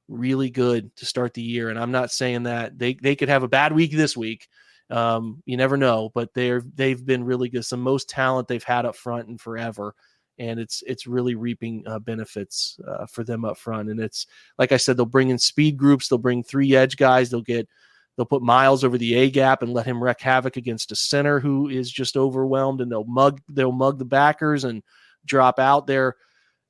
B: really good to start the year. And I'm not saying that they could have a bad week this week. You never know, but they've been really good. Some most talent they've had up front in forever. And it's really reaping benefits for them up front. And it's, like I said, they'll bring in speed groups. They'll bring 3 edge guys. They'll put Miles over the A gap and let him wreak havoc against a center who is just overwhelmed. And they'll mug the backers and drop out there.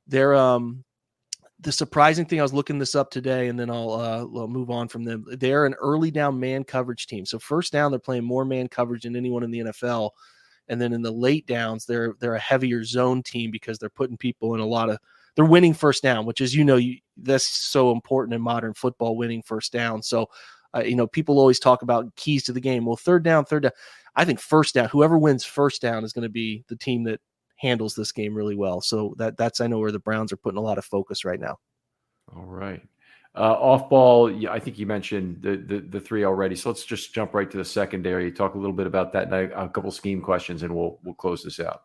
B: The surprising thing, I was looking this up today, and then I'll move on from them. They're an early down man coverage team. So first down, they're playing more man coverage than anyone in the NFL. And then in the late downs, they're a heavier zone team because they're putting people in they're winning first down, which is, that's so important in modern football, winning first down. So, people always talk about keys to the game. Well, third down. I think first down, whoever wins first down is going to be the team that handles this game really well. So that's, I know, where the Browns are putting a lot of focus right now.
A: All right. Off ball, yeah, I think you mentioned the 3 already. So let's just jump right to the secondary. Talk a little bit about that and a couple scheme questions, and we'll close this out.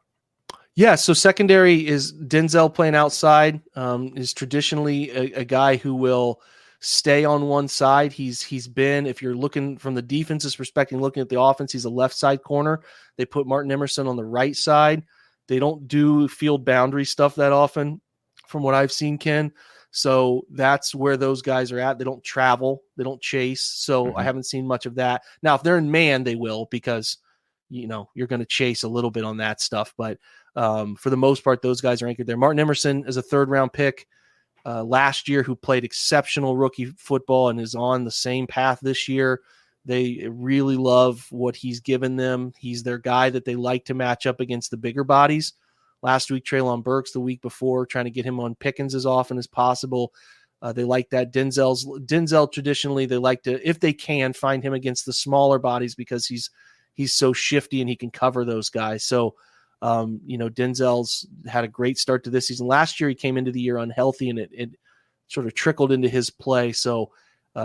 B: Yeah, so secondary is Denzel playing outside, is traditionally a guy who will stay on one side. He's been, if you're looking from the defense's perspective, looking at the offense, he's a left side corner. They put Martin Emerson on the right side. They don't do field boundary stuff that often from what I've seen, Ken. So that's where those guys are at. They don't travel. They don't chase. So I haven't seen much of that. Now, if they're in man, they will, because, you're going to chase a little bit on that stuff. But for the most part, those guys are anchored there. Martin Emerson is a 3rd round pick last year who played exceptional rookie football and is on the same path this year. They really love what he's given them. He's their guy that they like to match up against the bigger bodies. Last week, Treylon Burks, the week before, trying to get him on Pickens as often as possible. They like that. Denzel traditionally, they like to, if they can, find him against the smaller bodies because he's so shifty and he can cover those guys. So, Denzel's had a great start to this season. Last year, he came into the year unhealthy, and it sort of trickled into his play. So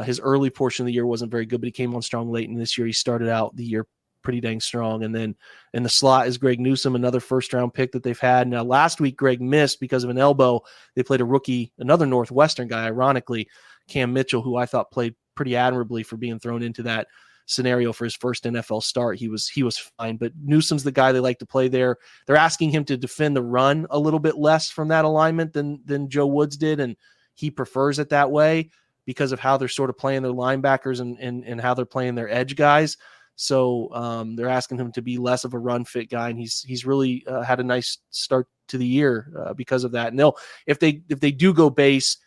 B: His early portion of the year wasn't very good, but he came on strong late. And this year he started out the year pretty dang strong. And then in the slot is Greg Newsome, another first-round pick that they've had. Now, last week, Greg missed because of an elbow. They played a rookie, another Northwestern guy, ironically, Cam Mitchell, who I thought played pretty admirably for being thrown into that scenario for his first NFL start. He was fine, but Newsome's the guy they like to play there. They're asking him to defend the run a little bit less from that alignment than Joe Woods did, and he prefers it that way because of how they're sort of playing their linebackers and how they're playing their edge guys. So they're asking him to be less of a run fit guy, and he's really had a nice start to the year because of that. And if they do go base,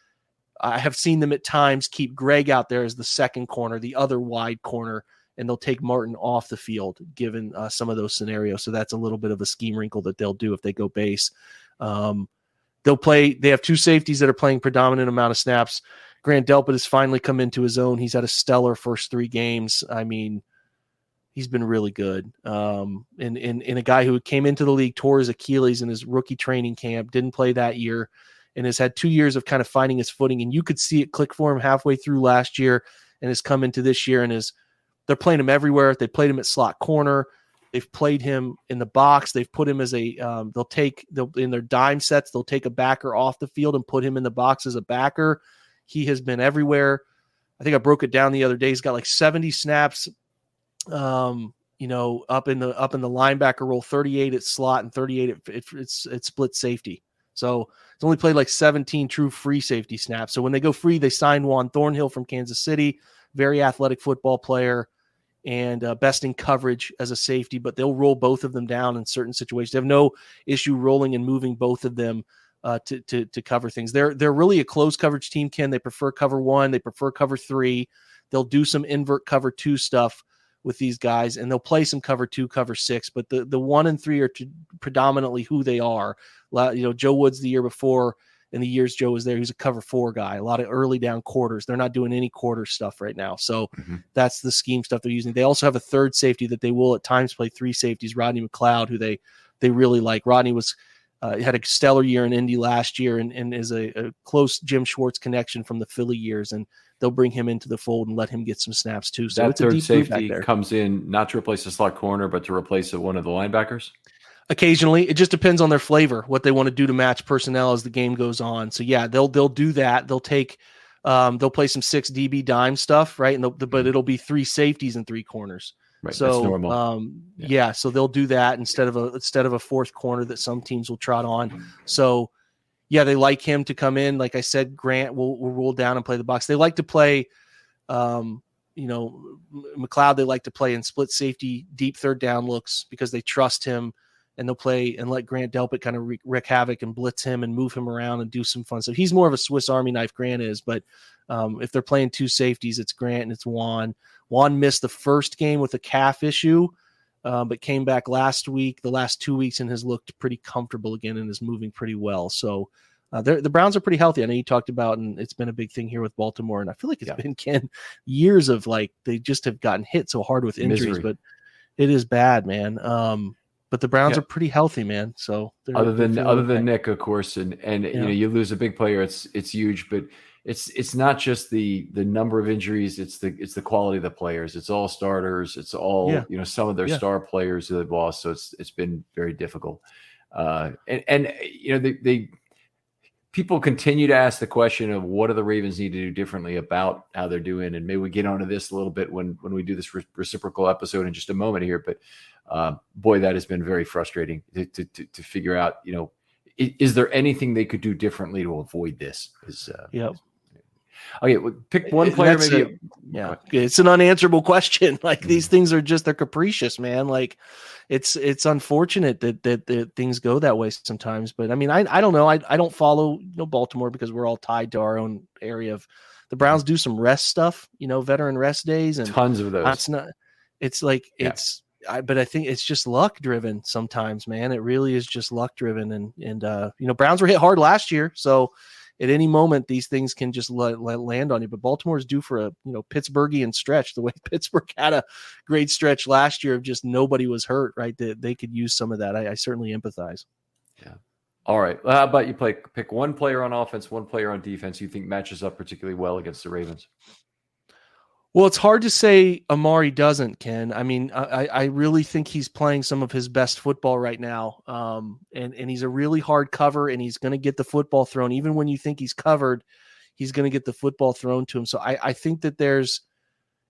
B: I have seen them at times keep Greg out there as the second corner, the other wide corner, and they'll take Martin off the field given some of those scenarios. So that's a little bit of a scheme wrinkle that they'll do if they go base. They have two safeties that are playing predominant amount of snaps. Grant Delpit has finally come into his own. He's had a stellar first 3 games. I mean, he's been really good. And a guy who came into the league, tore his Achilles in his rookie training camp, didn't play that year, and has had 2 years of kind of finding his footing. And you could see it click for him halfway through last year and has come into this year and they're playing him everywhere. They played him at slot corner. They've played him in the box. They've put him as they'll in their dime sets, they'll take a backer off the field and put him in the box as a backer. He has been everywhere. I think I broke it down the other day. He's got like 70 snaps, up in the linebacker role, 38 at slot and 38 at split safety. So it's only played like 17 true free safety snaps. So when they go free, they signed Juan Thornhill from Kansas City, very athletic football player, and best in coverage as a safety, but they'll roll both of them down in certain situations. They have no issue rolling and moving both of them to cover things. They're really a close coverage team, Ken. They prefer cover 1. They prefer cover 3. They'll do some invert cover 2 stuff with these guys, and they'll play some cover 2, cover 6, but the 1 and 3 are predominantly who they are. Joe Woods the year before, in the years Joe was there, he was a cover 4 guy, a lot of early down quarters. They're not doing any quarter stuff right now. So that's the scheme stuff they're using. They also have a third safety that they will at times play 3 safeties, Rodney McLeod, who they really like. Rodney had a stellar year in Indy last year and is a close Jim Schwartz connection from the Philly years. And they'll bring him into the fold and let him get some snaps too. So
A: that
B: it's a
A: third
B: deep
A: safety comes in not to replace the slot corner, but to replace one of the linebackers.
B: Occasionally, it just depends on their flavor, what they want to do to match personnel as the game goes on. So yeah, they'll do that. They'll take, they'll play some 6 DB dime stuff, right? But it'll be 3 safeties and 3 corners.
A: Right,
B: so
A: that's normal.
B: Yeah, so they'll do that instead of a fourth corner that some teams will trot on. So yeah, they like him to come in. Like I said, Grant will roll down and play the box. They like to play, McLeod. They like to play in split safety, deep third down looks because they trust him. And they'll play and let Grant Delpit kind of wreak havoc and blitz him and move him around and do some fun. So he's more of a Swiss Army knife, Grant is. But if they're playing 2 safeties, it's Grant and it's Juan. Juan missed the first game with a calf issue, but came back last week, the last 2 weeks, and has looked pretty comfortable again and is moving pretty well. So the Browns are pretty healthy. I know you talked about, and it's been a big thing here with Baltimore. And I feel like it's been, Ken, years of they just have gotten hit so hard with injuries. Misery. But it is bad, man. But the Browns are pretty healthy, man. So
A: other than Nick, of course, and you lose a big player, it's huge. But it's not just the number of injuries; it's the quality of the players. It's all starters. It's all some of their star players that they've lost. So it's been very difficult. People continue to ask the question of what do the Ravens need to do differently about how they're doing, and maybe we get onto this a little bit when we do this reciprocal episode in just a moment here. But boy, that has been very frustrating to figure out. Is there anything they could do differently to avoid this? Okay, well, pick one player.
B: It's an unanswerable question. These things are they're capricious, man. It's unfortunate that things go that way sometimes. But I mean, I don't know. I don't follow Baltimore because we're all tied to our own area of the Browns. Do some rest stuff, veteran rest days, and
A: tons of those.
B: But I think it's just luck driven sometimes, man. It really is just luck driven, and Browns were hit hard last year, so at any moment these things can just land on you. But Baltimore is due for a Pittsburghian stretch, the way Pittsburgh had a great stretch last year of just nobody was hurt, right? They could use some of that. I certainly empathize.
A: Yeah. All right. Well, how about you pick one player on offense, one player on defense you think matches up particularly well against the Ravens?
B: Well, it's hard to say Amari doesn't, Ken. I mean, I really think he's playing some of his best football right now. And he's a really hard cover, and he's going to get the football thrown. Even when you think he's covered, he's going to get the football thrown to him. So I think that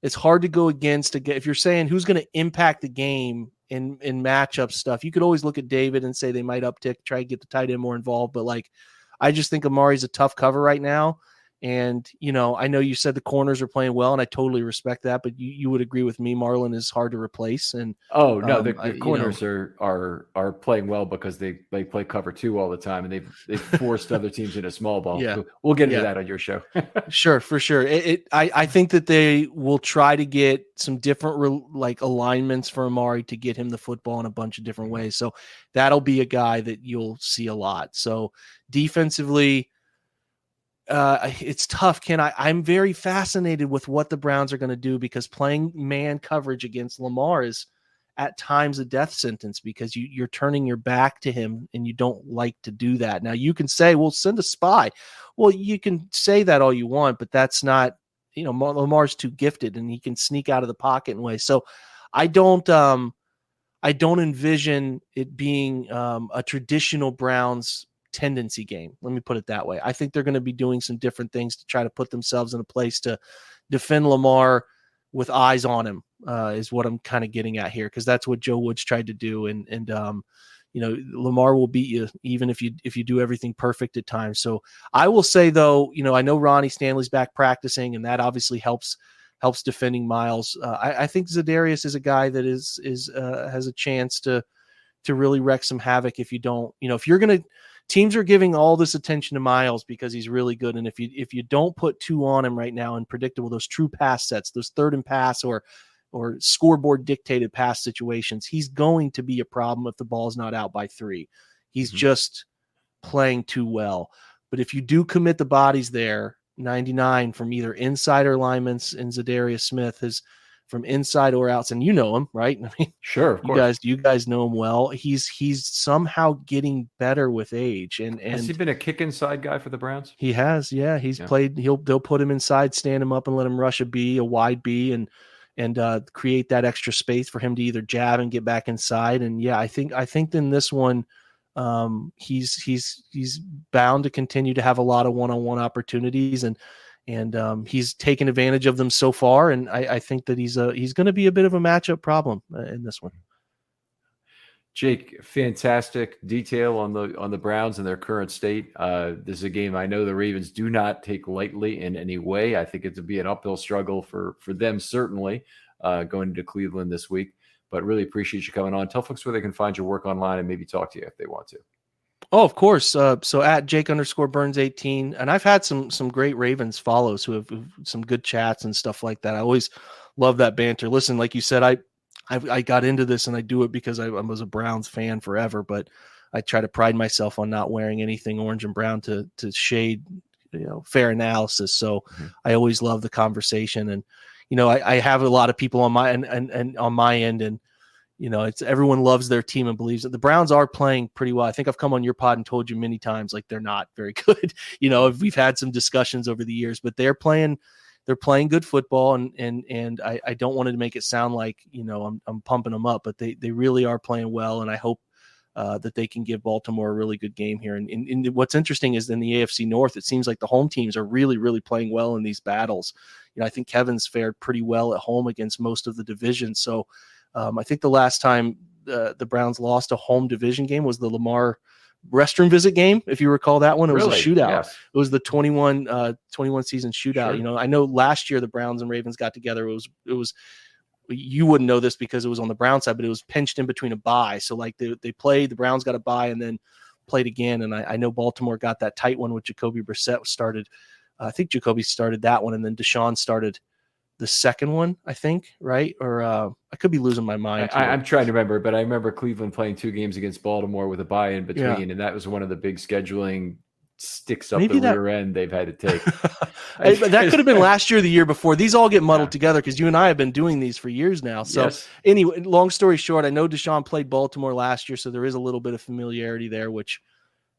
B: it's hard to go against. If you're saying who's going to impact the game in matchup stuff, you could always look at David and say they might uptick, try to get the tight end more involved. But like, I just think Amari's a tough cover right now. And, I know you said the corners are playing well, and I totally respect that, but you would agree with me, Marlon is hard to replace. And
A: oh no, the corners are playing well because they play cover 2 all the time, and they've forced other teams into small ball.
B: Yeah.
A: We'll get into that on your show.
B: Sure, for sure. I think that they will try to get some different alignments for Amari to get him the football in a bunch of different ways. So that'll be a guy that you'll see a lot. So defensively, it's tough, Ken. I'm very fascinated with what the Browns are going to do, because playing man coverage against Lamar is at times a death sentence, because you're turning your back to him and you don't like to do that. Now you can say, well, send a spy. Well, you can say that all you want, but that's not, Lamar's too gifted and he can sneak out of the pocket in ways. So I don't envision it being a traditional Browns tendency game. Let me put it that way. I think they're going to be doing some different things to try to put themselves in a place to defend Lamar with eyes on him, is what I'm kind of getting at here, because that's what Joe Woods tried to do. And Lamar will beat you even if you do everything perfect at times. So I will say, though, I know Ronnie Stanley's back practicing, and that obviously helps defending Miles. I think Zadarius is a guy that has a chance to really wreak some havoc if you don't, if you're going to. Teams are giving all this attention to Miles because he's really good. And if you don't put 2 on him right now in predictable, those true pass sets, those third and pass or scoreboard dictated pass situations, he's going to be a problem if the ball's not out by 3. He's just playing too well. But if you do commit the bodies there, 99 from either inside or alignments, and Zadarius Smith is from inside or outs, and you know him, right? I mean,
A: sure, of course.
B: You guys know him well. He's somehow getting better with age. And
A: has he been a kick inside guy for the Browns?
B: He has, yeah. He's played. They'll put him inside, stand him up, and let him rush a wide B, and create that extra space for him to either jab and get back inside. And yeah, I think in this one, he's bound to continue to have a lot of one-on-one opportunities, and he's taken advantage of them so far. And I think that he's going to be a bit of a matchup problem in this one.
A: Jake, fantastic detail on the Browns and their current state. This is a game I know the Ravens do not take lightly in any way. I think it'll be an uphill struggle for them, certainly, going into Cleveland this week. But really appreciate you coming on. Tell folks where they can find your work online and maybe talk to you if they want to.
B: Oh, of course. So at Jake_Burns18, and I've had some great Ravens follows who have some good chats and stuff like that. I always love that banter. Listen, like you said, I got into this, and I do it because I was a Browns fan forever, but I try to pride myself on not wearing anything orange and brown to shade, fair analysis. So I always love the conversation, and I have a lot of people on my and on my end, and it's everyone loves their team and believes that the Browns are playing pretty well. I think I've come on your pod and told you many times, like, they're not very good. We've had some discussions over the years, but they're playing good football, and I don't want to make it sound like, I'm pumping them up, but they really are playing well. And I hope that they can give Baltimore a really good game here. And what's interesting is in the AFC North, it seems like the home teams are really, really playing well in these battles. I think Kevin's fared pretty well at home against most of the division. So I think the last time the Browns lost a home division game was the Lamar restroom visit game. If you recall that one, it was a shootout. Yes. It was the 21 season shootout. Sure. I know last year the Browns and Ravens got together. It was you wouldn't know this because it was on the Brown side, but it was pinched in between a bye. So like they played, the Browns got a bye and then played again. And I know Baltimore got that tight one with Jacoby Brissett started. I think Jacoby started that one, and then Deshaun started the second one, I think, right? Or I could be losing my mind.
A: I'm trying to remember, but I remember Cleveland playing 2 games against Baltimore with a bye in between, and that was one of the big scheduling sticks up rear end they've had to take.
B: That could have been last year or the year before. These all get muddled together because you and I have been doing these for years now. So anyway, long story short, I know Deshaun played Baltimore last year, so there is a little bit of familiarity there, which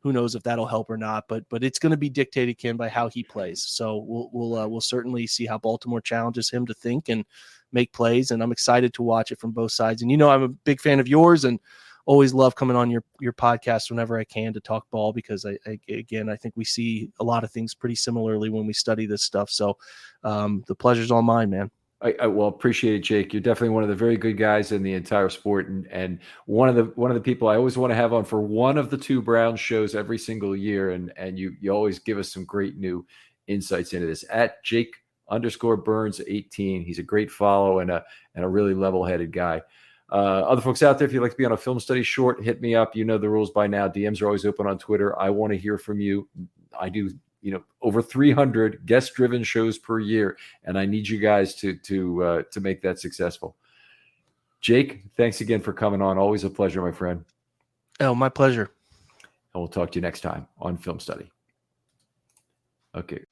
B: who knows if that'll help or not, but it's going to be dictated, Ken, by how he plays. So we'll certainly see how Baltimore challenges him to think and make plays, and I'm excited to watch it from both sides. And I'm a big fan of yours, and always love coming on your podcast whenever I can to talk ball, because I think we see a lot of things pretty similarly when we study this stuff. So the pleasure's all mine, man.
A: I well, appreciate it, Jake. You're definitely one of the very good guys in the entire sport, and one of the people I always want to have on for one of the two Browns shows every single year, and you always give us some great new insights into this. At Jake_Burns18, he's a great follow and a really level-headed guy. Other folks out there, if you'd like to be on a film study short, hit me up. You know the rules by now. DMs are always open on Twitter. I want to hear from you. I do over 300 guest-driven shows per year, and I need you guys to make that successful. Jake, thanks again for coming on. Always a pleasure, my friend.
B: Oh, my pleasure.
A: And we'll talk to you next time on Film Study. Okay.